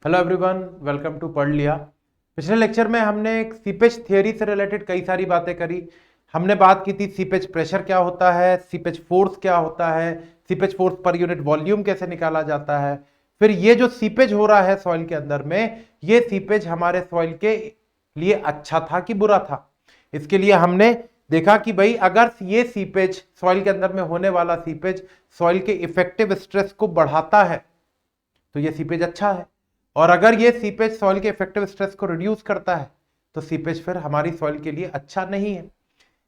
Hello everyone, welcome to पढ़ लिया। पिछले लेक्चर में हमने एक सीपेज थियरी से रिलेटेड कई सारी बातें करी। हमने बात की थी सीपेज प्रेशर क्या होता है, सीपेज फोर्स क्या होता है, seepage force per unit volume कैसे निकाला जाता है। फिर ये जो सीपेज हो रहा है सॉइल के अंदर में, ये सीपेज हमारे सॉइल के लिए अच्छा था कि बुरा था। इसके लिए हमने देखा कि भाई अगर ये सीपेज सॉइल के अंदर में होने वाला सीपेज सॉइल के इफेक्टिव स्ट्रेस को बढ़ाता है तो ये सीपेज अच्छा है, और अगर ये सीपेज सॉइल के इफेक्टिव स्ट्रेस को रिड्यूस करता है तो सीपेज फिर हमारी सॉइल के लिए अच्छा नहीं है।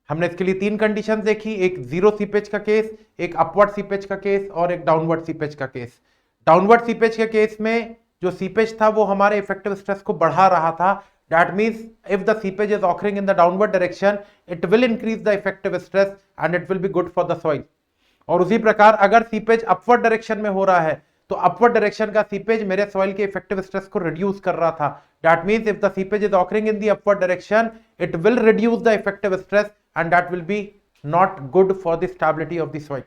हमने इसके लिए तीन कंडीशन देखी, एक जीरो सीपेज का केस, एक अपवर्ड सीपेज का केस और एक डाउनवर्ड सीपेज का केस। डाउनवर्ड सीपेज के केस में जो सीपेज था वो हमारे इफेक्टिव स्ट्रेस को बढ़ा रहा था। That means if the seepage is occurring in the downward direction it will increase the effective stress and it will be good for the soil. और उसी प्रकार अगर सीपेज अपवर्ड डायरेक्शन में हो रहा है तो अपवर्ड डायरेक्शन का सीपेज मेरे सॉइल के इफेक्टिव स्ट्रेस को रिड्यूस कर रहा था। That means if the seepage is occurring in the upward direction it will reduce the effective stress and that will be not good for the stability of the soil.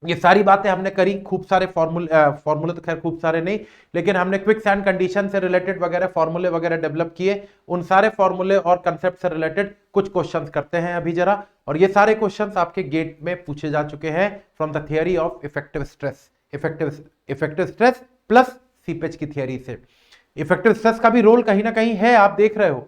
ये सारी बातें हमने करी, खूब सारे फॉर्मूले तो खैर खूब सारे नहीं, लेकिन हमने क्विक सैंड कंडीशन से रिलेटेड वगैरह फॉर्मूले वगैरह डेवलप किए। उन सारे फॉर्मूले और कंसेप्ट से रिलेटेड कुछ क्वेश्चंस करते हैं अभी जरा। और ये सारे क्वेश्चंस आपके गेट में पूछे जा चुके हैं from the theory of effective stress, effective stress plus seepage की थियरी से। इफेक्टिव स्ट्रेस का भी रोल कहीं ना कहीं है, आप देख रहे हो।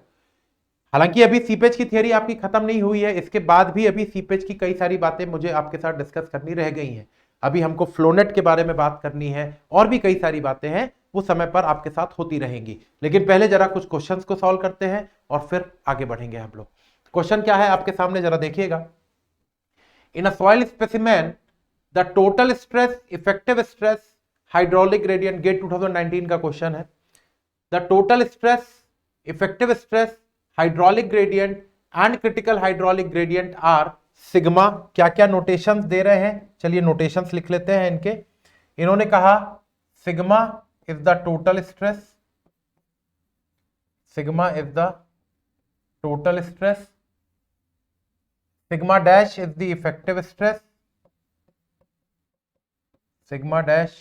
हालांकि अभी सीपेज की थियरी आपकी खत्म नहीं हुई है, इसके बाद भी अभी सीपेज की कई सारी बातें मुझे आपके साथ डिस्कस करनी रह गई हैं। अभी हमको फ्लोनेट के बारे में बात करनी है और भी कई सारी बातें हैं, वो समय पर आपके साथ होती रहेंगी। लेकिन पहले जरा कुछ क्वेश्चंस को सॉल्व करते हैं और फिर आगे बढ़ेंगे हम लोग। क्वेश्चन क्या है आपके सामने, जरा देखिएगा। In a soil specimen the total stress, effective stress, hydraulic gradient, GATE 2019 का क्वेश्चन है। The total stress, effective stress, hydraulic gradient and critical hydraulic gradient are sigma. क्या क्या नोटेशंस दे रहे हैं, चलिए नोटेशंस लिख लेते हैं इनके। इन्होंने कहा sigma is the total stress, sigma is the total stress, sigma dash is the effective stress, sigma dash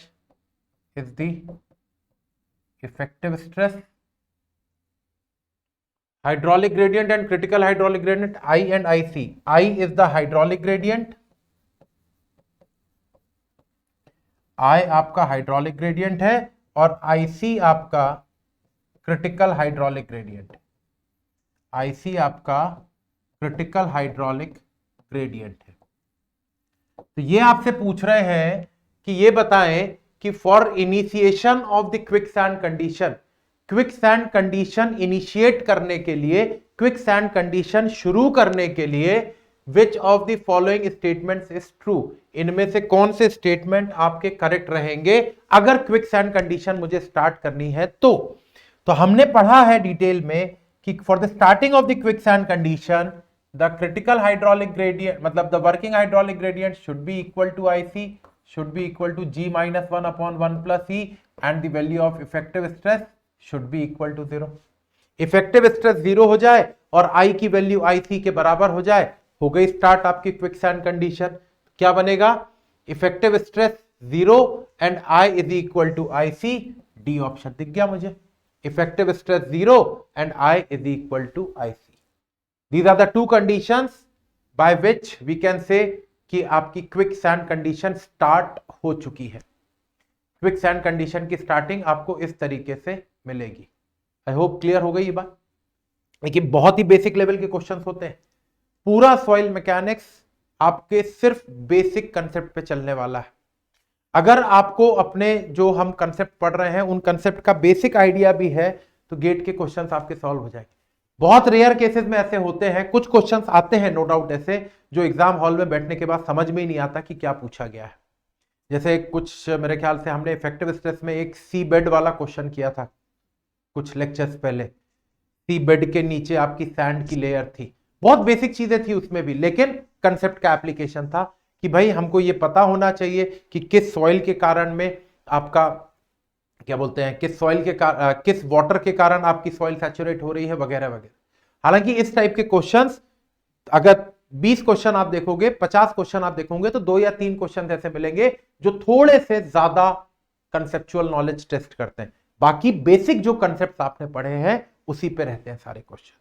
is the effective stress, hydraulic gradient and critical hydraulic gradient I and IC. I is the hydraulic gradient, I आपका hydraulic gradient है और IC आपका critical hydraulic gradient, IC आपका critical hydraulic gradient है। तो ये आपसे पूछ रहे हैं कि ये बताएं कि for initiation of the quicksand condition, quick sand condition initiate करने के लिए, क्विक सैंड कंडीशन शुरू करने के लिए which of the following statements is true, इनमें से कौन से स्टेटमेंट आपके करेक्ट रहेंगे अगर क्विक सैंड कंडीशन मुझे स्टार्ट करनी है तो हमने पढ़ा है डिटेल में कि for the starting of the quick sand condition the critical hydraulic gradient, मतलब the working hydraulic gradient should be equal to IC, should be equal to G-1/1 plus E and the value of effective stress should be equal to 0। Effective stress 0 हो जाए और I की value IC के बराबर हो जाए, हो गई स्टार्ट आपकी क्विक सैंड कंडीशन। क्या बनेगा, effective stress 0 and I is equal to IC, D option दिख गया मुझे। Effective stress 0 and I is equal to IC। These are the two conditions by which we can say कि आपकी quick sand condition start हो चुकी है। Quick sand condition की starting आपको इस तरीके से मिलेगी। आई होप क्लियर हो गई ये बात। लेकिन बहुत ही बेसिक लेवल के क्वेश्चंस होते हैं। पूरा सॉइल मैकेनिक्स आपके सिर्फ बेसिक कंसेप्ट पे चलने वाला है। अगर आपको अपने जो हम कंसेप्ट पढ़ रहे हैं उन कंसेप्ट का बेसिक आइडिया भी है तो गेट के क्वेश्चंस आपके सॉल्व हो जाएंगे। बहुत रेयर केसेस में ऐसे होते हैं, कुछ क्वेश्चंस आते हैं नो डाउट ऐसे जो एग्जाम हॉल में बैठने के बाद समझ में ही नहीं आता कि क्या पूछा गया है। जैसे कुछ मेरे ख्याल से हमने इफेक्टिव स्ट्रेस में एक सी बेड वाला क्वेश्चन किया था कुछ लेक्चर्स पहले। सी बेड के नीचे आपकी सैंड की लेयर थी, बहुत बेसिक चीजें थी उसमें भी, लेकिन कंसेप्ट का एप्लीकेशन था कि भाई हमको ये पता होना चाहिए कि किस सॉइल के कारण में आपका क्या बोलते हैं, किस सॉइल के किस वाटर के कारण आपकी सॉइल सैचुरेट हो रही है वगैरह वगैरह। हालांकि इस टाइप के क्वेश्चंस अगर 20 क्वेश्चन आप देखोगे, 50 क्वेश्चन आप देखोगे तो 2 या 3 क्वेश्चन ऐसे मिलेंगे जो थोड़े से ज्यादा कंसेप्चुअल नॉलेज टेस्ट करते हैं। बाकी बेसिक जो कंसेप्ट आपने पढ़े हैं उसी पे रहते हैं सारे क्वेश्चन।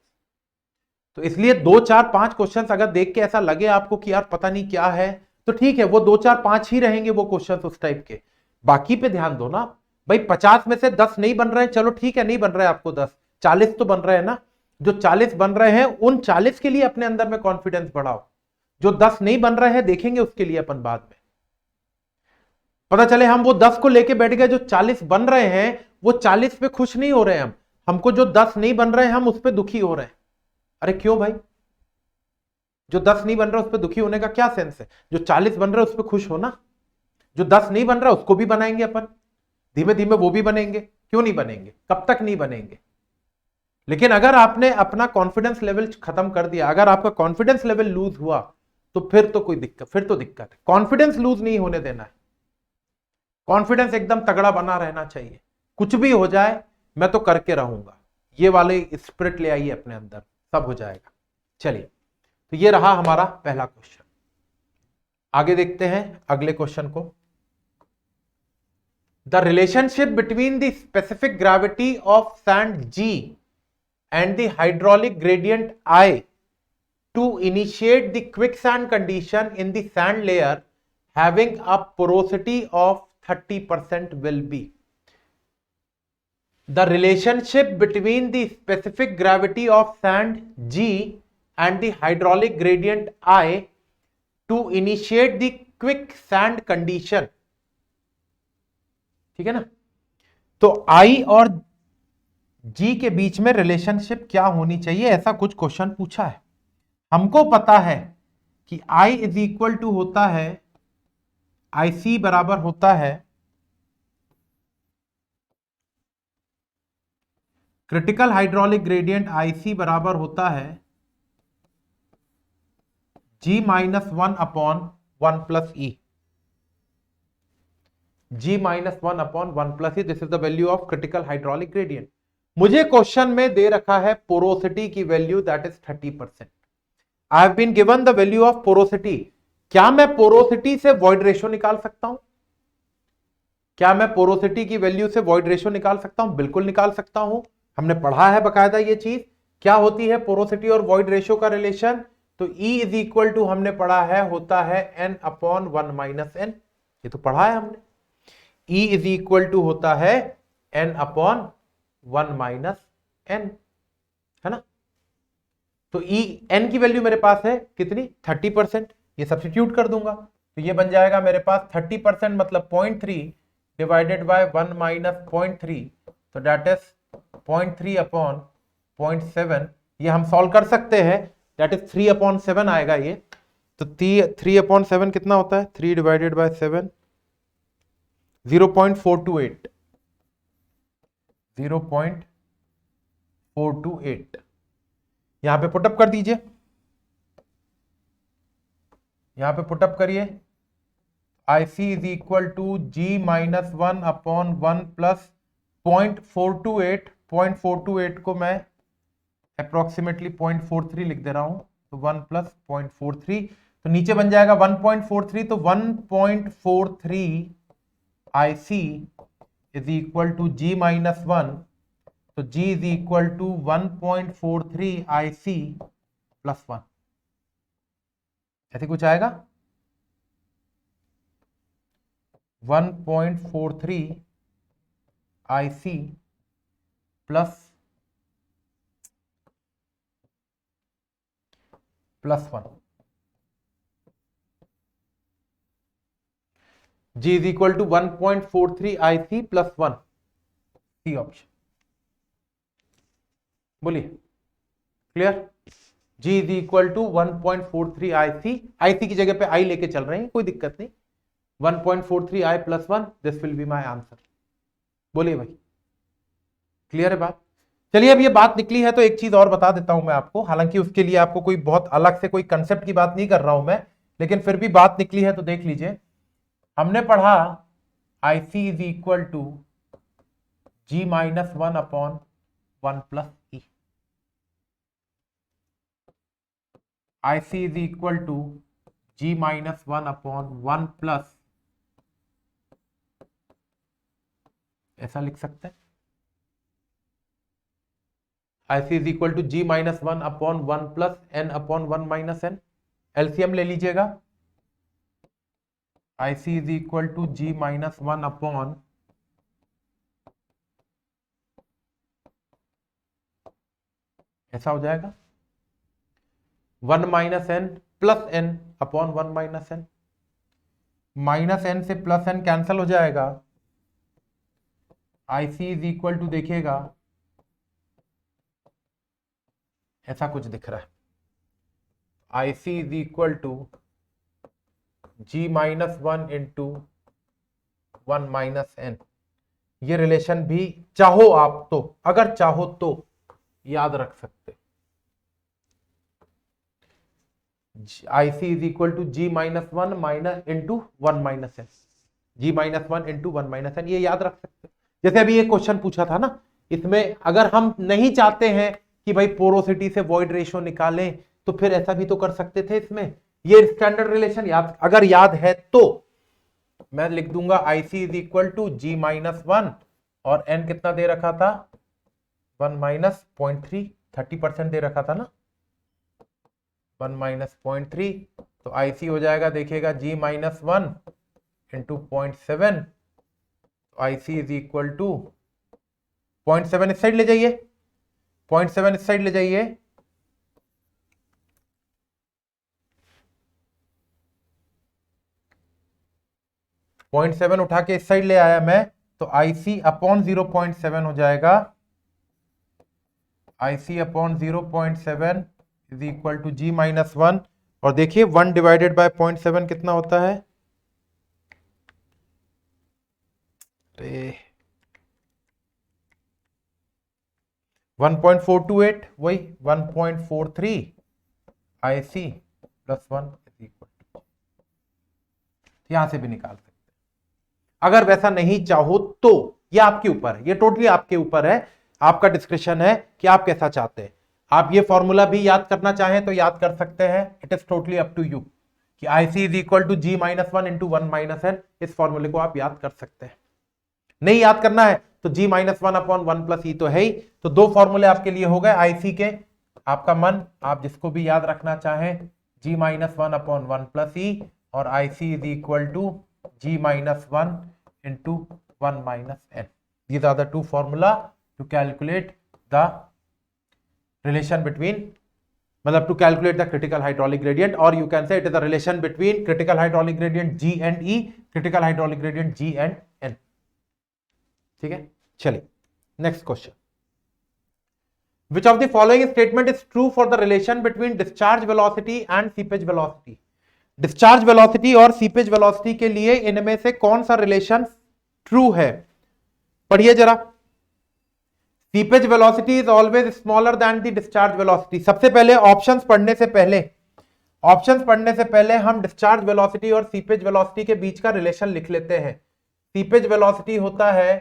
तो इसलिए 2 4 5 क्वेश्चन अगर देख के ऐसा लगे आपको कि यार पता नहीं क्या है, तो ठीक है, वो 2 4 5 ही रहेंगे वो क्वेश्चन उस टाइप के, बाकी पे ध्यान दो ना भाई। 50 में से 10 नहीं बन रहे हैं, चलो ठीक है, नहीं बन रहे हैं आपको 10, 40 तो बन रहे हैं ना। जो 40 बन रहे हैं उन 40 के लिए अपने अंदर में कॉन्फिडेंस बढ़ाओ। जो 10 नहीं बन रहे हैं देखेंगे उसके लिए अपन बाद में। पता चले हम वो 10 को लेके बैठ गए, जो 40 बन रहे हैं वो 40 पे खुश नहीं हो रहे हैं, हम हमको जो 10 नहीं बन रहे हैं हम उस पर दुखी हो रहे हैं। अरे क्यों भाई? जो 10 नहीं बन रहा उस पर दुखी होने का क्या सेंस है? जो 40 बन रहा है उस पर खुश हो ना। जो 10 नहीं बन रहा उसको भी बनाएंगे अपन, धीमे धीमे वो भी बनेंगे। क्यों नहीं बनेंगे? कब तक नहीं बनेंगे? लेकिन अगर आपने अपना कॉन्फिडेंस लेवल खत्म कर दिया, अगर आपका कॉन्फिडेंस लेवल लूज हुआ, तो फिर तो कोई दिक्कत, फिर तो दिक्कत है। कॉन्फिडेंस लूज नहीं होने देना है, कॉन्फिडेंस एकदम तगड़ा बना रहना चाहिए। कुछ भी हो जाए मैं तो करके रहूंगा, ये वाले स्पिरिट ले आइए अपने अंदर, सब हो जाएगा। चलिए, तो ये रहा हमारा पहला क्वेश्चन। आगे देखते हैं अगले क्वेश्चन को। The relationship between the specific gravity of sand G and the hydraulic gradient I to initiate the quicksand condition in the sand layer having a porosity of 30% will be. The relationship between the specific gravity of sand G and the hydraulic gradient I to initiate the quicksand condition, ठीक है ना? तो I और जी के बीच में relationship क्या होनी चाहिए, ऐसा कुछ क्वेश्चन पूछा है। हमको पता है कि I इज इक्वल टू होता है, IC बराबर होता है क्रिटिकल हाइड्रोलिक ग्रेडियंट IC बराबर होता है G minus 1 upon 1 plus E. G minus 1 upon 1 plus E, this is the value of critical hydraulic gradient. मुझे क्वेश्चन में दे रखा है पोरोसिटी की value, that is 30%। I have been given the value of porosity. क्या मैं porosity से void ratio निकाल सकता हूं? क्या मैं पोरोसिटी की वैल्यू से वॉइड रेशियो निकाल सकता हूं? बिल्कुल निकाल सकता हूं, हमने पढ़ा है बकायदा ये चीज। क्या होती है पोरोसिटी और वॉइड रेशियो का रिलेशन? तो E इज इक्वल टू हमने पढ़ा है होता है N अपॉन 1 माइनस N, ये तो पढ़ा है हमने। E इज इक्वल टू होता है N अपॉन 1 माइनस N, है ना? तो E N की वैल्यू मेरे पास है कितनी? 30%। ये सब्स्टिट्यूट कर दूंगा तो ये बन जाएगा मेरे पास 30% मतलब 0.3 डिवाइडेड बाय 1 माइनस 0.3, तो दैट इज 0.3 अपॉन 0.7। ये हम सॉल्व कर सकते हैं, दैट इज 3 अपॉन 7 आएगा ये। तो 3 अपॉन 7 कितना होता है? 3 डिवाइडेड बाय 7, 0.428, 0.428। यहां पे पुटअप कर दीजिए, यहां पे पुटअप करिए। IC is equal to G minus 1 upon 1 plus 0.428। 0.428 को मैं अप्रोक्सीमेटली 0.43 लिख दे रहा हूं, तो 1 प्लस 0.43, तो नीचे बन जाएगा 1.43, तो 1.43 IC is equal to G minus 1, तो G is equal to 1.43 IC plus 1, ऐसे कुछ आएगा। 1.43 IC plus 1, G is equal to 1.43 IC plus 1, C option. बोलिए, clear? G is equal to 1.43 IC की जगह पे I लेके चल रहे हैं, कोई दिक्कत नहीं। 1.43 I plus 1, this will be my answer. बोलिए भाई, क्लियर है बात? चलिए, अब ये बात निकली है तो एक चीज और बता देता हूं मैं आपको, हालांकि उसके लिए आपको कोई बहुत अलग से कोई कंसेप्ट की बात नहीं कर रहा हूं मैं, लेकिन फिर भी बात निकली है तो देख लीजिए। हमने पढ़ा IC is equal to G minus 1 upon 1 plus E. IC is equal to G minus 1 upon 1 plus, ऐसा लिख सकते हैं, IC is equal to G minus 1 upon 1 plus N upon 1 minus N। LCM ले लीजिएगा। IC is equal to G minus 1 upon ऐसा हो जाएगा 1 minus N plus N upon 1 minus N. Minus N से प्लस एन कैंसल हो जाएगा। IC is equal to देखिएगा ऐसा कुछ दिख रहा है। IC is equal to G minus 1 into 1 minus N. ये रिलेशन भी चाहो आप तो, अगर चाहो तो याद रख सकते। IC is equal to G minus 1 minus into 1 minus N. G minus 1 into 1 minus N, ये याद रख सकते। जैसे अभी ये क्वेश्चन पूछा था ना, इसमें अगर हम नहीं चाहते हैं कि भाई पोरोसिटी से वॉइड रेशियो निकालें तो फिर ऐसा भी तो कर सकते थे। इसमें ये स्टैंडर्ड रिलेशन याद, अगर याद है तो मैं लिख दूंगा IC is equal to G minus 1 और N कितना दे रखा था 1 माइनस 0.3, 30% दे रखा था ना, 1 माइनस 0.3। तो IC हो जाएगा देखिएगा G minus 1 into 0.7। IC is equal to 0.7 इस साइड ले जाइए, 0.7 इस साइड ले जाइए, 0.7 उठा के इस साइड ले आया मैं, तो IC अपॉन 0.7 हो जाएगा। IC upon 0.7 is equal to G minus 1। और देखिए 1 डिवाइडेड बाय 0.7 कितना होता है, 1.428, वही 1.43 IC plus 1 is equal to, यहां से भी निकाल सकते हैं। अगर वैसा नहीं चाहो तो ये आपके ऊपर है, ये टोटली आपके ऊपर है, आपका डिस्क्रिप्शन है कि आप कैसा चाहते हैं। आप ये फॉर्मूला भी याद करना चाहें तो याद कर सकते हैं, it is totally up to you कि IC is equal to G minus 1 into 1 minus N. इस फॉर्मूले को आप याद कर सकते हैं। नहीं याद करना है तो G माइनस 1 अपॉन 1 प्लस ई तो है ही। तो दो फॉर्मूले आपके लिए हो गए IC के, आपका मन आप जिसको भी याद रखना चाहें, G minus 1 upon 1 plus E और IC is equal to G minus 1 into 1 minus N. These are the two formula to calculate the relation between, मतलब to calculate the critical hydraulic gradient, or you can say it is a relation between critical hydraulic gradient G and E, critical hydraulic gradient G and N। ठीक है, चलिए next question. Which of the following statement is true for the relation between discharge velocity and seepage velocity? Discharge velocity और seepage velocity के लिए इनमें से कौन सा रिलेशन ट्रू है? पढ़िए जरा। Seepage velocity is always smaller than the discharge velocity. सबसे पहले ऑप्शंस पढ़ने से पहले हम डिस्चार्ज वेलोसिटी और सीपेज वेलोसिटी के बीच का रिलेशन लिख लेते हैं। सीपेज वेलोसिटी होता है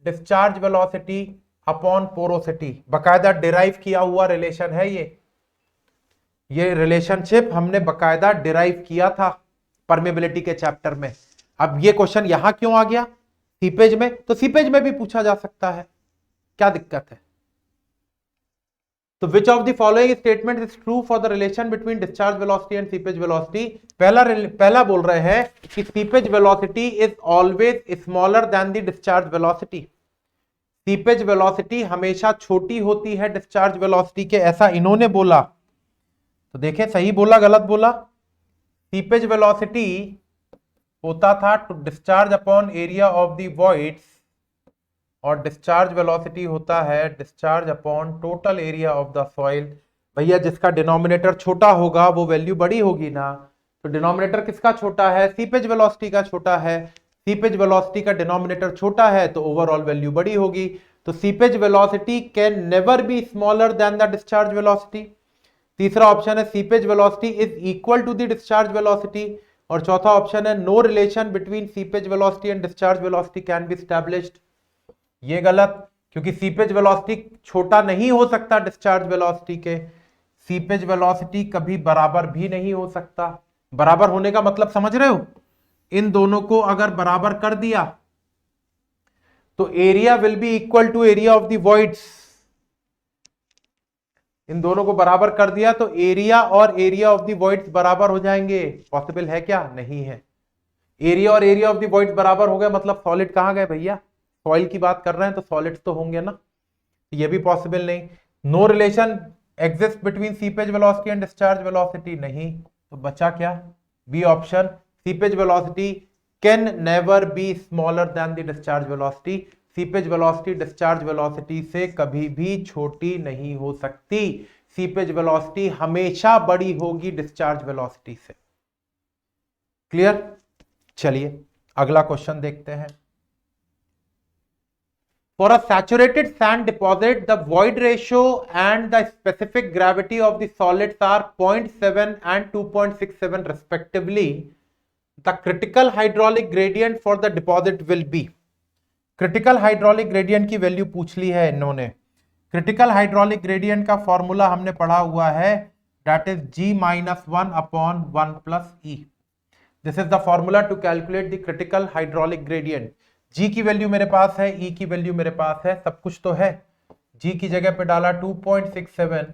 डिस्चार्ज वेलोसिटी अपॉन पोरोसिटी, बकायदा डिराइव किया हुआ रिलेशन है। ये रिलेशनशिप हमने बकायदा डिराइव किया था परमेबिलिटी के चैप्टर में। अब ये क्वेश्चन यहां क्यों आ गया सीपेज में? तो सीपेज में भी पूछा जा सकता है, क्या दिक्कत है? तो विच of the following statement is true for the relation between discharge velocity and seepage velocity? पहला बोल रहे हैं कि seepage velocity is always smaller than the discharge velocity. Seepage velocity हमेशा छोटी होती है डिस्चार्ज वेलोसिटी के, ऐसा इन्होंने बोला। तो देखें सही बोला गलत बोला? सीपेज वेलोसिटी होता था to discharge upon area of the voids और डिस्चार्ज वेलोसिटी होता है discharge upon total area of the soil. भैया जिसका डिनोमिनेटर छोटा होगा वो वैल्यू बड़ी होगी ना। तो डिनोमिनेटर किसका छोटा है? सीपेज वेलोसिटी का छोटा है। सीपेज वेलोसिटी का डिनोमिनेटर छोटा है तो ओवरऑल वैल्यू बड़ी होगी। तो seepage velocity can never be smaller than the discharge velocity. तीसरा ऑप्शन है seepage velocity is equal to the discharge velocity. और चौथा ऑप्शन है no relation between seepage velocity and discharge velocity can be established. ये गलत, क्योंकि seepage velocity छोटा नहीं हो सकता डिस्चार्ज वेलोसिटी के। सीपेज वेलोसिटी कभी बराबर भी नहीं हो सकता। बराबर होने का मतलब समझ रहे हो? इन दोनों को अगर बराबर कर दिया तो area will be equal to area of the voids. इन दोनों को बराबर कर दिया तो एरिया और एरिया ऑफ द वॉइड्स बराबर हो जाएंगे। पॉसिबल है क्या? नहीं है। एरिया और एरिया ऑफ द वॉइड्स बराबर हो गए मतलब सॉलिड कहां गए भैया? सॉइल की बात कर रहे हैं तो सॉलिड्स तो होंगे ना, ये भी पॉसिबल नहीं। No relation exist between seepage velocity and discharge velocity, नहीं। तो बचा क्या? B option, seepage velocity can never be smaller than the discharge velocity. Seepage velocity discharge velocity से कभी भी छोटी नहीं हो सकती। सीपेज वेलोसिटी हमेशा बड़ी होगी डिस्चार्ज वेलोसिटी से। क्लियर? चलिए अगला क्वेश्चन देखते हैं। For a saturated sand deposit, the void ratio and the specific gravity of the solids are 0.7 and 2.67 respectively. The critical hydraulic gradient for the deposit will be. Critical hydraulic gradient की value पूछ ली है इन्होंने। Critical hydraulic gradient का formula हमने पढ़ा हुआ है, that is G-1/1 plus E. This is the formula to calculate the critical hydraulic gradient. G की वैल्यू मेरे पास है, E की वैल्यू मेरे पास है, सब कुछ तो है। G की जगह पे डाला 2.67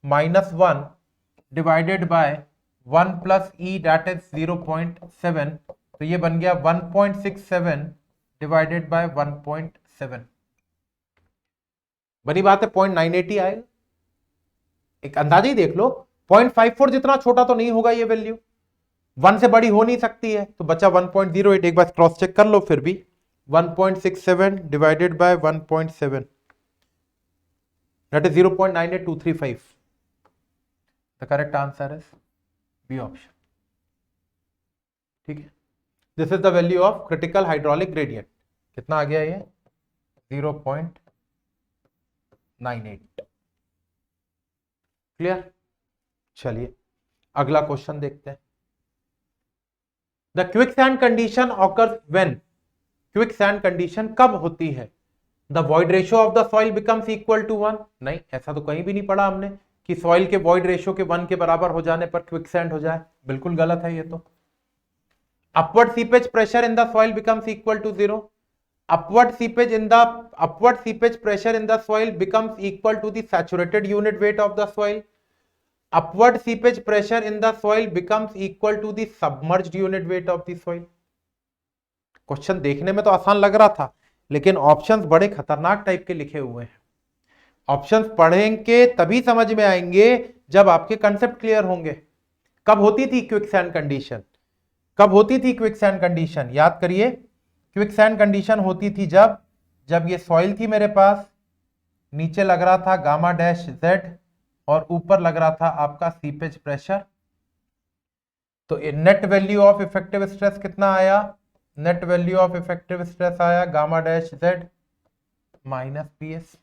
- 1 divided by 1 plus E that is 0.7, तो ये बन गया 1.67 डिवाइडेड बाय 1.7। बनी बात है 0.980 आएगा। एक अंदाजा ही देख लो, 0.54 जितना छोटा तो नहीं होगा ये वैल्यू, 1 से बड़ी हो नहीं सकती है, तो बचा 1.08। एक बार क्रॉस चेक कर लो फिर भी, 1.67 divided by 1.7 that is 0.98235. The correct answer is B option. ठीक है, this is the value of critical hydraulic gradient. कितना आ गया ये? 0.98। क्लियर? चलिए अगला क्वेश्चन देखते हैं। The quicksand condition occurs when, quicksand condition कब होती है? The void ratio of the soil becomes equal to 1, नहीं, ऐसा तो कहीं भी नहीं पढ़ा हमने कि सॉइल के वॉइड रेशियो के 1 के बराबर हो जाने पर क्विकसैंड हो जाए, बिल्कुल गलत है ये तो। Upward seepage pressure in the soil becomes equal to 0, upward seepage pressure in the soil becomes equal to the saturated unit weight of the soil, upward seepage pressure in the soil becomes equal to the submerged unit weight of the soil. Question देखने में तो आसान लग रहा था, लेकिन options बड़े खतरनाक टाइप के लिखे हुए हैं। ऑप्शंस पढ़ेंगे तभी समझ में आएंगे जब आपके कंसेप्ट क्लियर होंगे। कब होती थी क्विकसैंड कंडीशन? कब होती थी क्विकसैंड कंडीशन? याद करिए, क्विकसैंड कंडीशन होती थी जब ये सॉइल थी मेरे पास, नीचे लग रहा था गामा डैश Z और ऊपर लग रहा था आपका सीपेज प्रेशर। तो net value of effective stress कितना आया? Net value of effective stress आया gamma dash Z minus PS।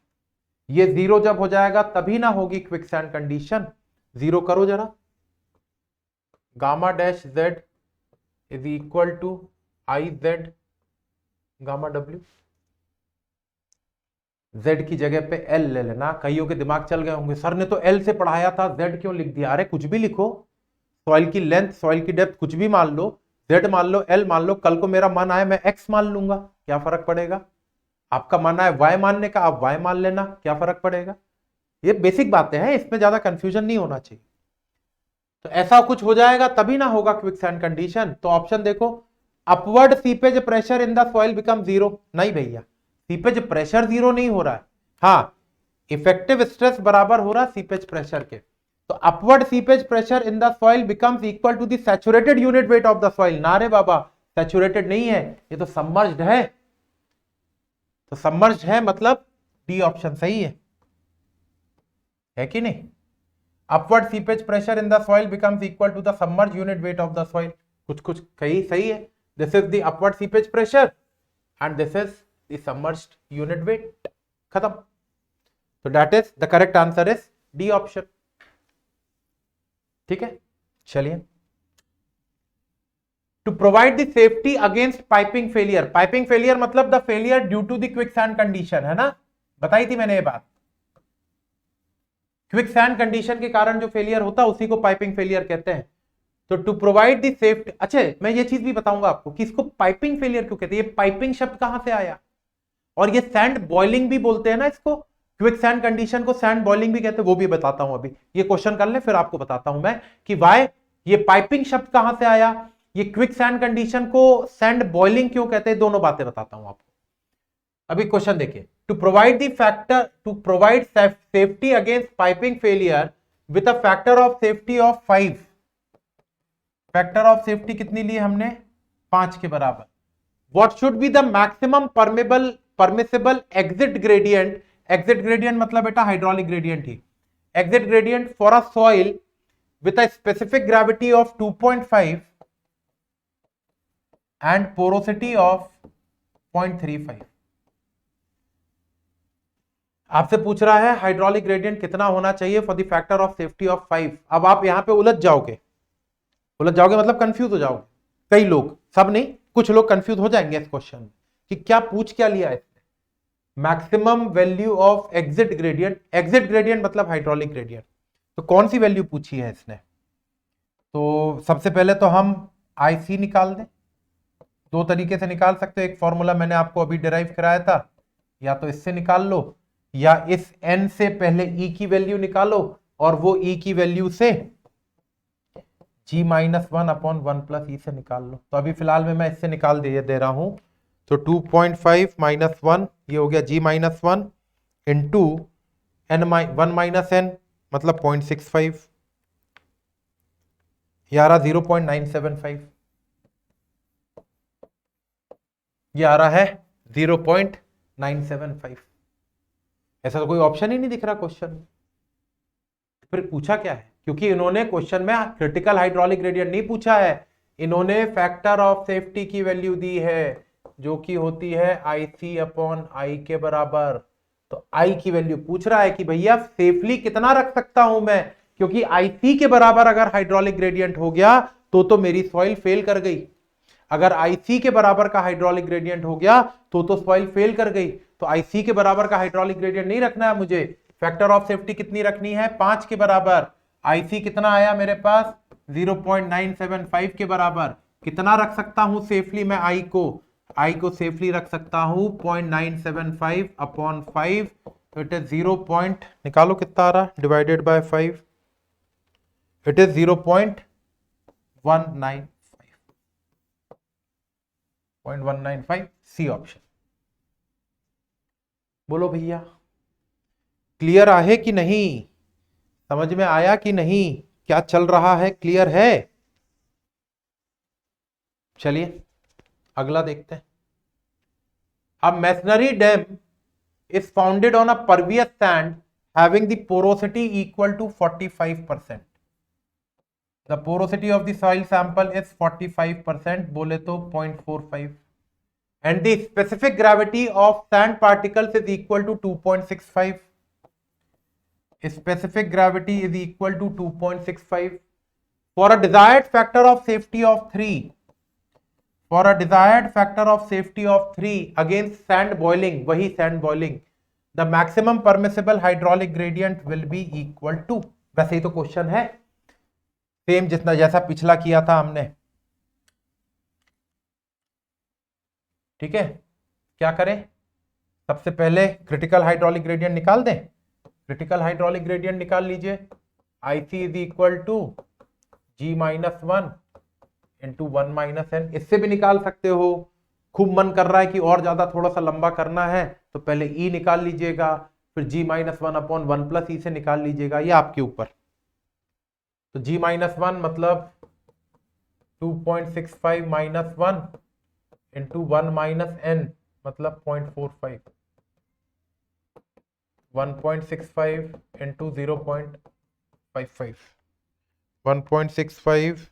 ये 0 जब हो जाएगा तभी ना होगी क्विकसैंड कंडीशन। 0 करो जरा, gamma dash Z is equal to IZ gamma W। Z की जगह पे L ले लेना। कईयों के दिमाग चल गए होंगे, सर ने तो L से पढ़ाया था, Z क्यों लिख दिया? अरे कुछ भी लिखो, सॉइल की लेंथ, सॉइल की डेप्थ कुछ भी मान लो, Z मान लो, L मान लो। कल को मेरा मन आए मैं X मान लूंगा, क्या फर्क पड़ेगा? आपका मन आए Y मानने का, आप Y मान लेना, क्या फर्क पड़ेगा? ये बेसिक बातें हैं, इसमें ज्यादा कंफ्यूजन नहीं होना चाहिए। तो ऐसा कुछ हो जाएगा तभी ना होगा क्विकसैंड कंडीशन। तो ऑप्शन देखो, upward seepage pressure in the soil become 0, नहीं भैया, सीपेज प्रेशर 0 नहीं हो रहा है। हाँ, इफेक्टिव स्ट्रेस बराबर हो रहा है सीपेज प्रेशर के। तो upward seepage pressure in the soil becomes equal to the saturated unit weight of the soil. ना रे बाबा, सैचुरेटेड नहीं है, ये तो सबमर्ज्ड है। तो सबमर्ज्ड है मतलब डी ऑप्शन सही है कि नहीं? Upward seepage pressure in the soil becomes equal to the submerged unit weight of the soil. कुछ कहीं सही है। This is the upward seepage pressure and this is the submerged unit weight. खत्म। तो that is the correct answer is D option. ठीक है, चलिए। To provide the safety against piping failure, piping failure मतलब the failure due to the quicksand condition, है ना, बताई थी मैंने ये बात। क्विकसैंड कंडीशन के कारण जो फेलियर होता है उसी को पाइपिंग फेलियर कहते हैं। तो टू प्रोवाइड द सेफ्टी, अच्छा मैं ये चीज भी बताऊंगा आपको कि इसको पाइपिंग फेलियर क्यों कहते हैं। ये पाइपिंग शब्द कहां से आया? और ये सैंड बॉइलिंग भी बोलते हैं ना इसको, क्विक सैंड कंडीशन को सैंड बॉइलिंग भी कहते हैं, वो भी बताता हूं। अभी ये क्वेश्चन कर ले, फिर आपको बताता हूं मैं कि वाई ये पाइपिंग शब्द कहां से आया, ये क्विक सैंड कंडीशन को सैंड बॉइलिंग क्यों कहते हैं, दोनों बातें बताता हूं आपको। अभी क्वेश्चन देखिए, to provide safety against piping failure with a factor of safety of 5, factor of safety कितनी ली हमने, 5 के बराबर। What should be the maximum permissible exit gradient, exit gradient मतलब बेटा हाइड्रोलिक ग्रेडियंट ही, exit gradient for a soil with a specific gravity of 2.5 and porosity of 0.35। आपसे पूछ रहा है हाइड्रोलिक ग्रेडियंट कितना होना चाहिए for the factor of safety of 5। अब आप यहां पे उलझ जाओगे मतलब कंफ्यूज हो जाओगे, कई लोग, सब नहीं, कुछ लोग कंफ्यूज हो जाएंगे इस क्वेश्चन में कि क्या पूछ क्या लिया इसने। Maximum value of exit gradient, exit gradient मतलब हाइड्रोलिक ग्रेडियंट, तो कौन सी वैल्यू पूछी है इसने। तो सबसे पहले तो हम IC निकाल दें, दो तरीके से निकाल सकते हो, एक फॉर्मूला मैंने आपको अभी डिराइव कराया था, या तो इससे निकाल लो या इस n से पहले E की वैल्यू निकालो और वो E की वैल्यू से G-1/1 + E से निकाल लो। तो अभी फिलहाल में मैं इससे निकाल दे रहा हूं, तो 2.5 - 1 ये हो गया G-1 इंटू n मतलब 0.65, ये आ रहा 0.975, ये आ रहा है 0.975। ऐसा तो कोई ऑप्शन ही नहीं दिख रहा क्वेश्चन में, फिर पूछा क्या है, क्योंकि इन्होंने क्वेश्चन में क्रिटिकल हाइड्रोलिक ग्रेडियंट नहीं पूछा है, इन्होंने फैक्टर ऑफ सेफ्टी की वैल्यू दी है जो कि होती है IC/I के बराबर। तो I की वैल्यू पूछ रहा है कि भैया सेफली कितना रख सकता हूं मैं, क्योंकि IC के बराबर अगर हाइड्रोलिक ग्रेडियंट हो गया तो मेरी सॉइल फेल कर गई। अगर IC के बराबर का हाइड्रोलिक ग्रेडियंट हो गया तो सॉइल फेल कर गई। तो IC के बराबर का हाइड्रोलिक ग्रेडियंट नहीं रखना है मुझे, फैक्टर ऑफ सेफ्टी कितनी रखनी है, 5 के बराबर। IC कितना आया मेरे पास, 0.975 के बराबर। कितना रख सकता हूं सेफली मैं I को सेफली रख सकता हूं 0.975/5, तो इट इज 0. निकालो कितना आ रहा है, divided by 5, it is 0.195 C option. बोलो भैया क्लियर आहे कि नहीं, समझ में आया कि नहीं, क्या चल रहा है, क्लियर है। चलिए अगला देखते हैं। अब masonry dam is founded on a pervious sand having the porosity equal to 45%. The porosity of the soil sample is 45%, बोले तो 0.45, and the specific gravity of sand particles is equal to 2.65. Specific gravity is equal to 2.65. For a desired factor of safety of 3, for a desired factor of safety of 3 against sand boiling, वही sand boiling, the maximum permissible hydraulic gradient will be equal to, वैसे ही तो question है same जितना जैसा पिछला किया था हमने। ठीक है, क्या करें, सबसे पहले क्रिटिकल हाइड्रोलिक ग्रेडियंट निकाल दें। क्रिटिकल हाइड्रोलिक ग्रेडियंट निकाल लीजिए, IC is equal to G-1 into 1 - n, इससे भी निकाल सकते हो। खूब मन कर रहा है कि और ज्यादा थोड़ा सा लंबा करना है तो पहले E निकाल लीजिएगा, फिर G-1/1 + E से निकाल लीजिएगा, ये आपके ऊपर। तो G-1 मतलब 2.65 - 1 इंटू 1 - n मतलब 0.45, 1.65 into 0.55, 1.65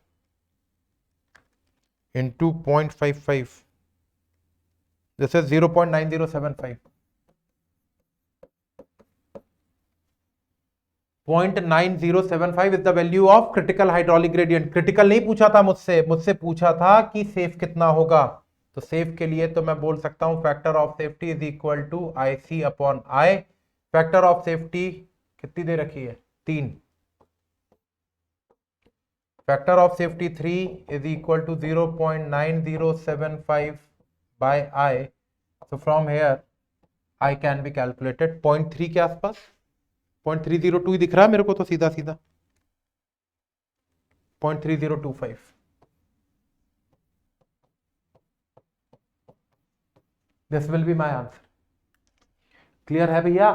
into 0.55, this is 0.9075, 0.9075 is the value of critical hydraulic gradient। critical नहीं पूछा था मुझसे पूछा था कि सेफ कितना होगा, तो सेफ के लिए तो मैं बोल सकता हूं factor of safety is equal to IC/I। Factor of safety कितनी दे रखी है, 3, factor of safety 3 is equal to 0.9075 by I. So from here I can be calculated 0.3 के आसपास, 0.302 ही दिख रहा है मेरे को तो सीधा सीधा 0.3025। This will be my answer. Clear है भैया?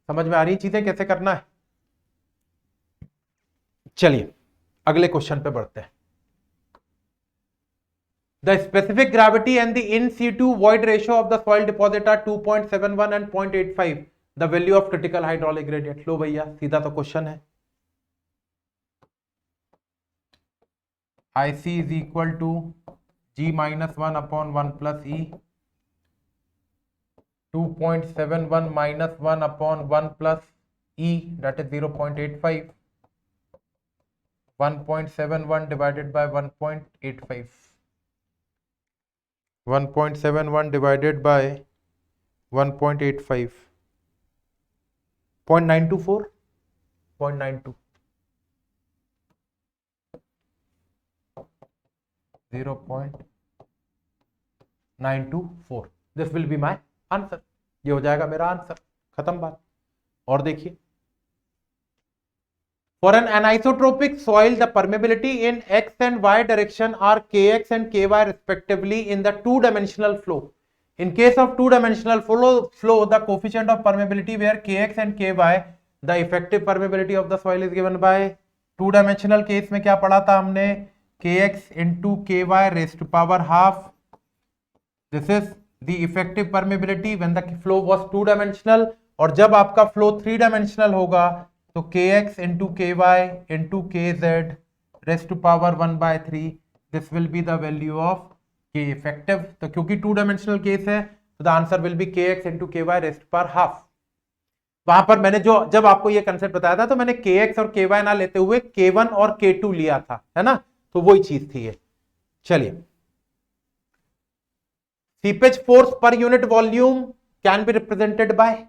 समझ में आ रही चीजें कैसे करना है? चलिए अगले क्वेश्चन पे बढ़ते हैं। The specific gravity and the in situ void ratio of the soil deposit are 2.71 and 0.85. The value of critical hydraulic gradient. लो भैया सीधा तो क्वेश्चन है। IC is equal to G minus 1 upon 1 plus E, 2.71 minus 1 upon 1 plus E, that is 0.85, 1.71 divided by 1.85, 1.71 divided by 1.85, 0.924, 0.92, 0.924। This will be my answer. ये हो जाएगा मेरा answer, खत्म बात। और देखिए, for an anisotropic soil the permeability in x and y direction are kx and ky respectively in the two-dimensional flow. In case of two-dimensional flow, the coefficient of permeability where kx and ky, the effective permeability of the soil is given by, two-dimensional case में क्या पढ़ा था हमने, kx into ky raised to power half. This is the effective permeability when the flow was two-dimensional, और जब आपका flow three-dimensional होगा तो kx into ky into kz raised to power 1/3, this will be the value of k effective। तो क्योंकि two-dimensional case है तो the answer will be kx into ky raised to power half। वहां पर मैंने जब आपको ये कंसेप्ट बताया था तो मैंने kx और ky ना लेते हुए k1 और k2 लिया था, है ना, तो वही चीज थी ये। चलिए, seepage force per unit volume can be represented by,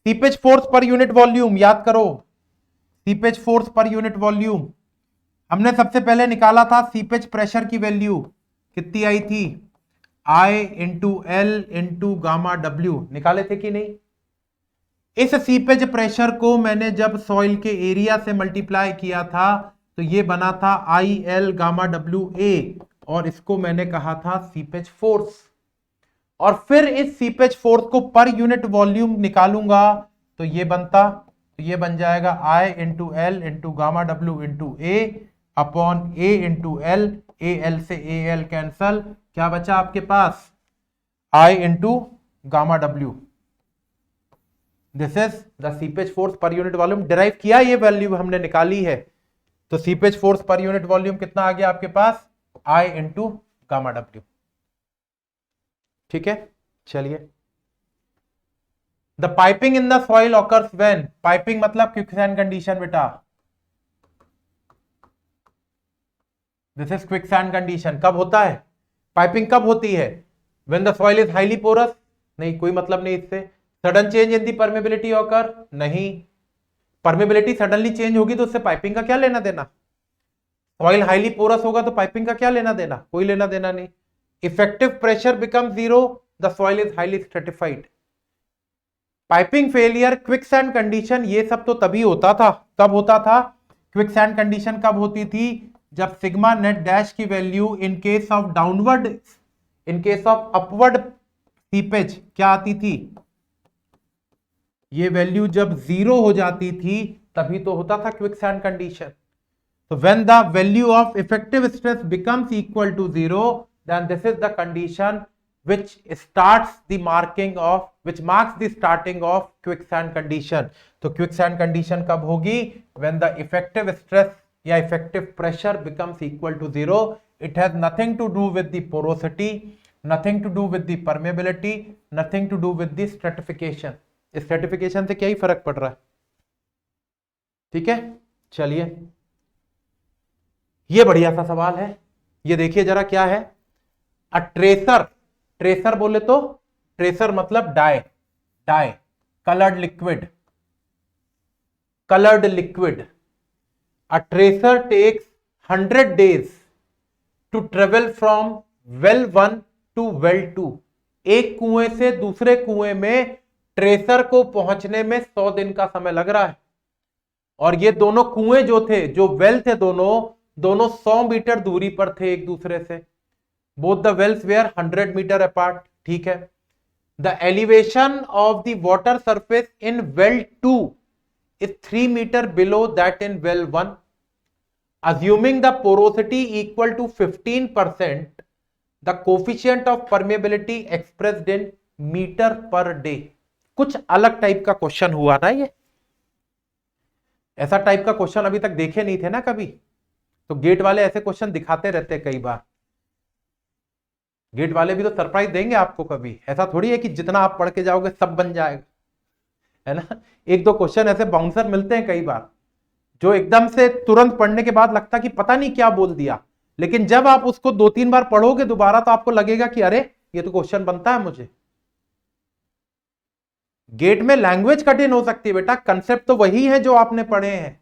seepage force per unit volume याद करो, seepage force per unit volume हमने सबसे पहले निकाला था सीपेज प्रेशर की वैल्यू कितनी आई थी, I into L into gamma W, निकाले थे कि नहीं। इस सीपेज प्रेशर को मैंने जब सॉइल के एरिया से मल्टीप्लाई किया था तो ये बना था IL गामा डब्ल्यू ए, और इसको मैंने कहा था सीपेज फोर्स। और फिर इस सीपेज फोर्स को पर यूनिट वॉल्यूम निकालूंगा तो ये बनता, तो ये बन जाएगा I into L into gamma W into A upon A into L, A L से ए एल कैंसल, क्या बचा आपके पास, I into gamma W. This is the seepage force per unit volume. Derive किया, ये वैल्यू हमने निकाली है, तो seepage force per unit volume कितना आ गया आपके पास, I इंटू गामा डब्ल्यू। ठीक है, चलिए, the piping in the soil occurs when, piping मतलब क्विकसैंड कंडीशन बेटा, दिस इज क्विकसैंड कंडीशन। कब होता है पाइपिंग, कब होती है, when the soil is highly porous, नहीं कोई मतलब नहीं इससे। Sudden change in the permeability occur, नहीं, परमेबिलिटी सडनली चेंज होगी तो उससे पाइपिंग का क्या लेना देना, सॉइल हाईली पोरस होगा तो पाइपिंग का क्या लेना देना, कोई लेना देना नहीं। Effective pressure become zero, the soil is highly stratified. Piping failure, quicksand condition, ये सब तो तभी होता था, कब होता था, क्विकसैंड कंडीशन कब होती थी, जब सिग्मा नेट डैश की value in case of downward, in case of upward seepage क्या आती थी, ये वैल्यू जब जीरो हो जाती थी तभी तो होता था क्विकसैंड कंडीशन। तो when the value of effective stress becomes equal to zero, then this is the condition which starts the marking of, which marks the starting of quicksand condition। तो quicksand condition कब होगी, when the effective stress या effective pressure becomes equal to zero। It has nothing to do with the porosity, nothing to do with the permeability, nothing to do with the stratification। इस stratification से क्या ही फर्क पड़ रहा है, ठीक है। चलिए, ये बढ़िया सा सवाल है, ये देखिए जरा क्या है। अ ट्रेसर, ट्रेसर बोले तो, ट्रेसर मतलब dye, dye coloured liquid, coloured liquid. A tracer takes 100 days to travel from well 1 to well 2। एक कुएं से दूसरे कुएं में ट्रेसर को पहुंचने में 100 दिन का समय लग रहा है। और ये दोनों कुएं जो थे, जो वेल थे, दोनों 100 मीटर दूरी पर थे एक दूसरे से। Both the wells were 100 metre apart. ठीक है। The elevation of the water surface in well 2 is 3 meter below that in well 1. Assuming the porosity equal to 15%, the coefficient of permeability expressed in meter per day. कुछ अलग type का question हुआ ना ये, ऐसा type का question अभी तक देखे नहीं थे ना कभी। तो गेट वाले ऐसे क्वेश्चन दिखाते रहते कई बार। गेट वाले भी तो सरप्राइज देंगे आपको कभी। ऐसा थोड़ी है कि जितना आप पढ़ के जाओगे सब बन जाएगा, है ना। एक दो क्वेश्चन ऐसे बाउंसर मिलते हैं कई बार, जो एकदम से तुरंत पढ़ने के बाद लगता कि पता नहीं क्या बोल दिया, लेकिन जब आप उसको 2-3 बार पढ़ोगे दोबारा तो आपको लगेगा कि अरे ये तो क्वेश्चन बनता है मुझे। गेट में लैंग्वेज कठिन हो सकती है बेटा, कंसेप्ट तो वही है जो आपने पढ़े हैं।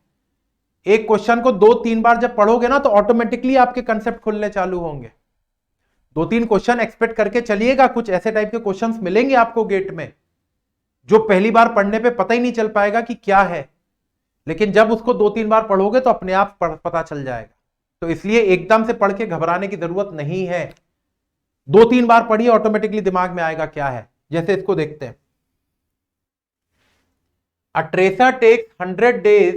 एक क्वेश्चन को 2-3 बार जब पढ़ोगे ना तो ऑटोमेटिकली आपके कंसेप्ट खुलने चालू होंगे। 2-3 क्वेश्चन एक्सपेक्ट करके चलिएगा, कुछ ऐसे टाइप के क्वेश्चंस मिलेंगे आपको गेट में जो पहली बार पढ़ने पे पता ही नहीं चल पाएगा कि क्या है, लेकिन जब उसको 2-3 बार पढ़ोगे तो अपने आप पता चल जाएगा। तो इसलिए एकदम से पढ़ के घबराने की जरूरत नहीं है। 2-3 बार पढ़िए, ऑटोमेटिकली दिमाग में आएगा क्या है। जैसे इसको देखते हैं, a tracer takes 100 days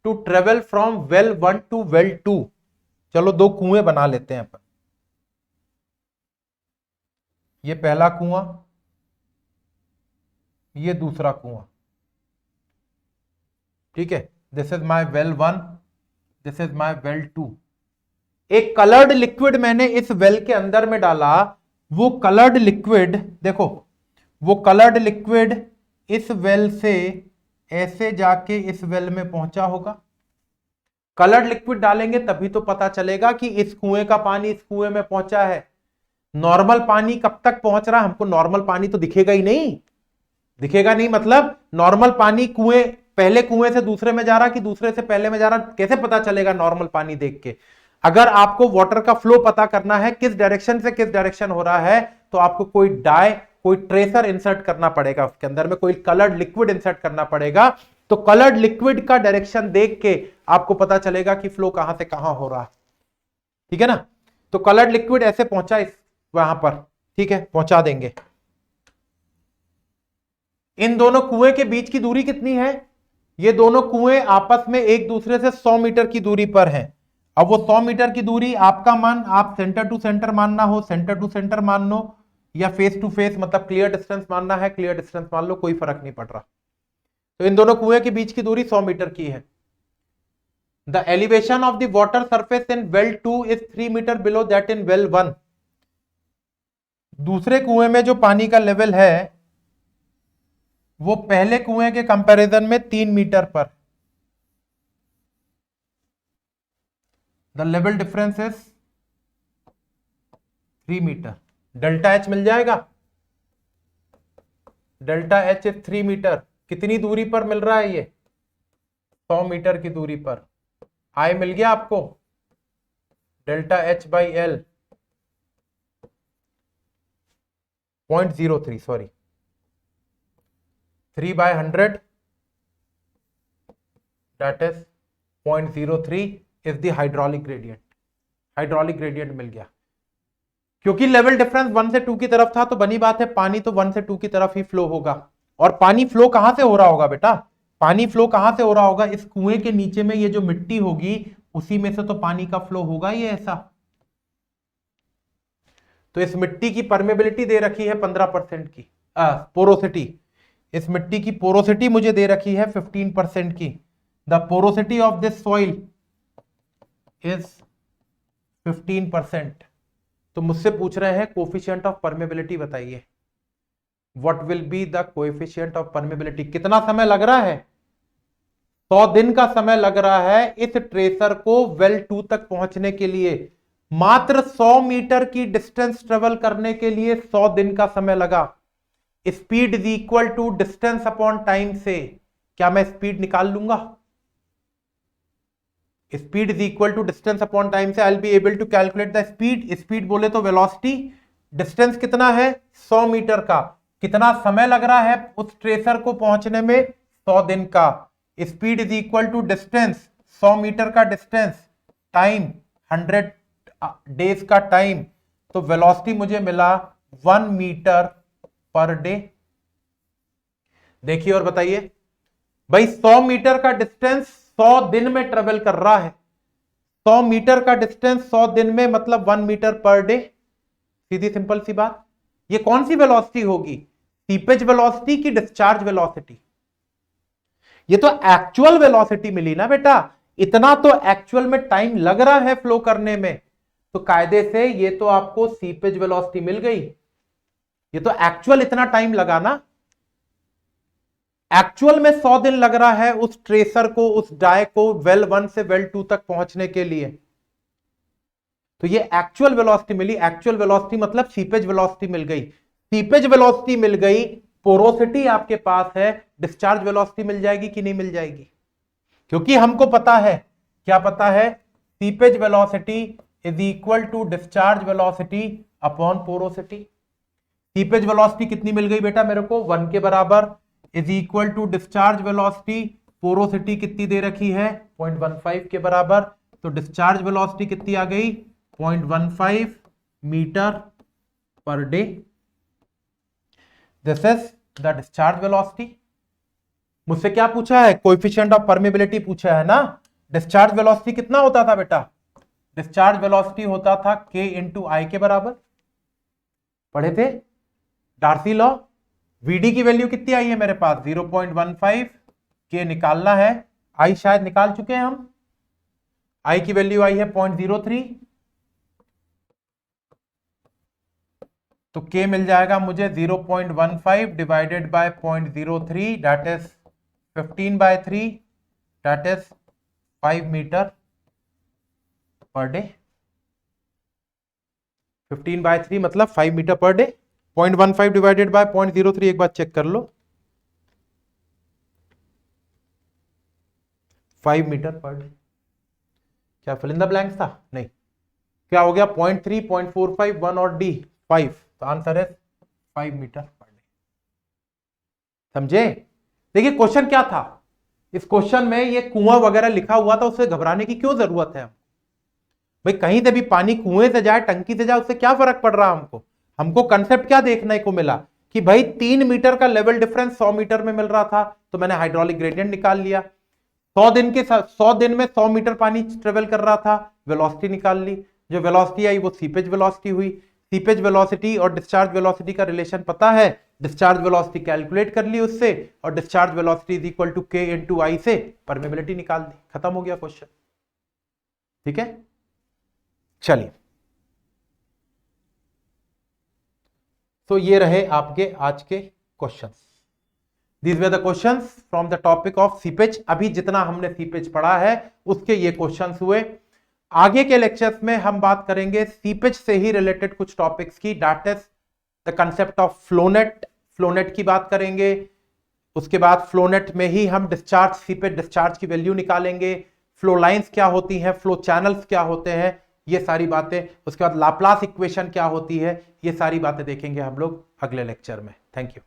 to travel from well 1 to well 2। चलो 2 कुएं बना लेते हैं अपन। ये पहला कुआं, ये दूसरा कुआं। ठीक है, this is my well 1, this is my well 2। एक कलर्ड लिक्विड मैंने इस वेल के अंदर में डाला। वो कलर्ड लिक्विड देखो, वो कलर्ड लिक्विड इस वेल से ऐसे जाके इस वेल में पहुंचा होगा। कलर्ड लिक्विड डालेंगे तभी तो पता चलेगा कि इस कुएं का पानी इस कुएं में पहुंचा है। नॉर्मल पानी कब तक पहुंच रहा है, हमको नॉर्मल पानी तो दिखेगा ही नहीं। दिखेगा नहीं मतलब नॉर्मल पानी कुएं, पहले कुएं से दूसरे में जा रहा कि दूसरे से पहले में जा रहा, कैसे पता चलेगा नॉर्मल पानी देख के। अगर आपको वाटर का फ्लो पता करना है, किस डायरेक्शन से किस डायरेक्शन हो रहा है, तो आपको कोई ट्रेसर इंसर्ट करना पड़ेगा, उसके अंदर में कोई कलर्ड लिक्विड इंसर्ट करना पड़ेगा। तो कलर्ड लिक्विड का डायरेक्शन देख के आपको पता चलेगा कि फ्लो कहां से कहां हो रहा है। ठीक है ना। तो कलर्ड लिक्विड ऐसे पहुंचा इस वहां पर, ठीक है, पहुंचा देंगे। इन दोनों कुएं के बीच की दूरी कितनी है? ये दोनों कुएं आपस में एक दूसरे से 100 मीटर की दूरी पर हैं। अब वो 100 मीटर की दूरी आपका मान, आप सेंटर टू सेंटर मानना हो सेंटर टू सेंटर मान लो, या फेस टू फेस मतलब क्लियर डिस्टेंस मानना है क्लियर डिस्टेंस मान लो, कोई फर्क नहीं पड़ रहा। तो इन दोनों कुएं के बीच की दूरी 100 मीटर की है। The elevation of the water surface in well 2 is 3 metre below that in well 1। दूसरे कुएं में जो पानी का लेवल है वो पहले कुएं के कंपैरिजन में 3 मीटर पर। The level difference is 3 metre. Delta H मिल जाएगा। Delta H is 3 metre. कितनी दूरी पर मिल रहा है ये? 100 मीटर की दूरी पर। आई मिल गया आपको, delta H by L 0.03, sorry 3/100 that is 0.03 is the hydraulic gradient। Hydraulic gradient मिल गया। क्योंकि लेवल डिफरेंस 1 से 2 की तरफ था तो बनी बात है पानी तो 1 से 2 की तरफ ही फ्लो होगा। और पानी फ्लो कहां से हो रहा होगा बेटा? पानी फ्लो कहां से हो रहा होगा? इस कुएं के नीचे में ये जो मिट्टी होगी उसी में से तो पानी का फ्लो होगा ही ऐसा। तो इस मिट्टी की परमेबिलिटी दे रखी है 15% की, पोरोसिटी। इस मिट्टी की पोरोसिटी मुझे दे रखी है 15% की। The porosity of this soil is 15%। तो मुझसे पूछ रहे हैं कोएफिशिएंट ऑफ परमेबिलिटी बताइए। What will be the coefficient of permeability? कितना समय लग रहा है? 100 दिन का समय लग रहा है इस ट्रेसर को वेल 2 तक पहुंचने के लिए। मात्र 100 मीटर की डिस्टेंस ट्रेवल करने के लिए 100 दिन का समय लगा। Speed is equal to distance upon time से क्या मैं स्पीड निकाल लूंगा? Speed is equal to distance upon time से I will be able to calculate the speed. Speed बोले तो वेलोसिटी। डिस्टेंस कितना है? 100 मीटर का। कितना समय लग रहा है उस ट्रेसर को पहुंचने में, 100 दिन का। Speed is equal to distance, 100 metre का डिस्टेंस, टाइम 100 डेज का टाइम, तो वेलोसिटी मुझे मिला 1 मीटर पर डे। देखिए और बताइए भाई, 100 मीटर का डिस्टेंस 100 दिन में ट्रेवल कर रहा है, 100 मीटर का डिस्टेंस 100 दिन में मतलब 1 मीटर पर डे। सीधी सिंपल सी बात। ये कौन सी वेलोसिटी होगी, सीपेज वेलोसिटी की डिस्चार्ज वेलोसिटी? ये तो एक्चुअल वेलोसिटी मिली ना बेटा, इतना तो एक्चुअल में टाइम लग रहा है फ्लो करने में, तो कायदे से ये तो आपको सीपेज वेलोसिटी मिल गई। ये तो एक्चुअल इतना टाइम लगा ना, एक्चुअल में 100 दिन लग रहा है उस ट्रेसर को, उस डाई को वेल 1 से वेल 2 तक पहुंचने के लिए, तो ये एक्चुअल वेलोसिटी मिली। एक्चुअल वेलोसिटी मतलब सीपेज वेलोसिटी मिल गई। सीपेज वेलोसिटी मिल गई, पोरोसिटी आपके पास है, डिस्चार्ज वेलोसिटी मिल जाएगी कि नहीं मिल जाएगी? क्योंकि हमको पता है, क्या पता है, seepage velocity is equal to discharge velocity upon porosity. Seepage velocity कितनी मिल गई बेटा मेरे को, 1 के बराबर, is equal to discharge velocity, porosity कितनी दे रखी है, 0.15 के बराबर, तो डिस्चार्ज वेलोसिटी कितनी आ गई, 0.15 metre per day. This is the discharge velocity. मुझसे क्या पूछा है, कोएफिशिएंट ऑफ परमेबिलिटी पूछा है ना। डिस्चार्ज वेलोसिटी कितना होता था बेटा, डिस्चार्ज वेलोसिटी होता था k इंटू आई के बराबर, पढ़े थे डार्सी लॉ। vd की वैल्यू कितनी आई है मेरे पास, 0.15, k निकालना है, आई शायद निकाल चुके हैं हम, आई की वैल्यू आई है 0.03, तो k मिल जाएगा मुझे 0.15 divided by 0.03, that is 15/3, that is 5 metre per day. 15/3 मतलब 5 metre per day. 0.15 divided by 0.03 एक बार चेक कर लो, 5 मीटर पर डे। क्या फिल इन द ब्लैंक्स था, नहीं, क्या हो गया, 0.3, 0.45, 1 और डी 5, तो आंसर है 5 मीटर पर डे। समझे? देखिए क्वेश्चन क्या था, इस क्वेश्चन में ये कुआं वगैरह लिखा हुआ था, उससे घबराने की क्यों जरूरत है? भाई कहीं से भी पानी कुएं से जाए, टंकी से जाए, उससे क्या फर्क पड़ रहा हमको? हमको कंसेप्ट क्या देखने को मिला कि भाई 3 मीटर का लेवल डिफरेंस 100 मीटर में मिल रहा था, तो मैंने हाइड्रोलिक ग्रेडियंट निकाल लिया। 100 दिन में 100 मीटर पानी ट्रेवल कर रहा था, वेलोसिटी निकाल ली, जो वेलोसिटी आई वो सीपेज वेलोसिटी हुई। सीपेज वेलोसिटी और डिस्चार्ज वेलोसिटी का रिलेशन पता है, डिस्चार्ज वेलोसिटी कैलकुलेट कर ली उससे, और discharge velocity is equal to k into I से परमेबिलिटी निकाल दी, खत्म हो गया क्वेश्चन। ठीक है, चलिए, तो ये रहे आपके आज के questions. These were the questions from the topic of seepage. अभी जितना हमने सीपेज पढ़ा है उसके ये क्वेश्चंस हुए। आगे के लेक्चर्स में हम बात करेंगे सीपेज से ही रिलेटेड कुछ टॉपिक्स की, that is the concept of flow net. Flow net की बात करेंगे, उसके बाद फ्लोनेट में ही हम डिस्चार्ज, सीपेज डिस्चार्ज की वैल्यू निकालेंगे, फ्लो लाइंस क्या होती हैं, फ्लो चैनल्स क्या होते हैं, ये सारी बातें, उसके बाद लाप्लास इक्वेशन क्या होती है, ये सारी बातें देखेंगे हम लोग अगले लेक्चर में। Thank you.